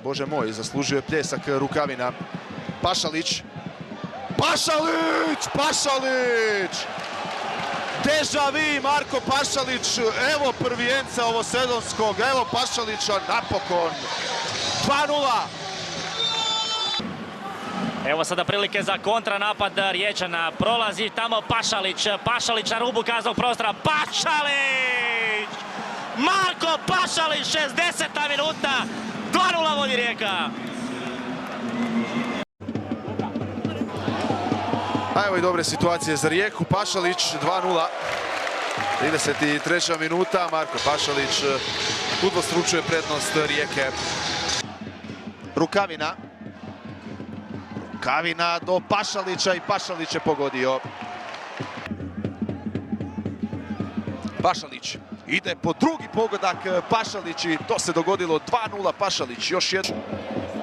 Bože moj, zaslužio je pljesak Rukavina. Pašalić. Deja vu, Marko Pašalić. Evo prvijenca ovo sezonskog. Evo Pašalića napokon. 2:0. Evo sada prilike za kontranapad Riječana. Prolazi tamo Pašalić na rubu kaznog prostora. Pašalić! Marko Pašalić, 60. minuta. 2:0 vodi Rijeka. A evo i dobre situacije za Rijeku. Pašalić 2:0. 33. minuta. Marko Pašalić udvostručuje prednost Rijeke. Rukavina do Pašalića i Pašalić je pogodio. Pašalić ide po drugi pogodak. Pašalić i to se dogodilo. 2:0 Pašalić. Još jedan.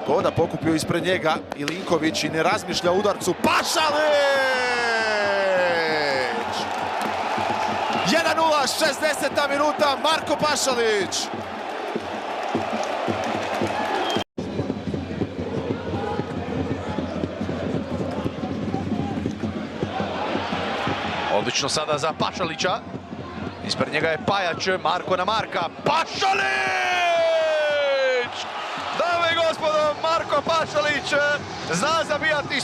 Koda pokupio ispred njega i Linković i ne razmišlja o udarcu. Pašalić! 1:0, 60. minuta. Marko Pašalić. Odlično sada za Pašalića. Ispred njega je Pajač, Marko na Marka. Pašalić! Dame i gospodo, Marko Pašalić zna zabijati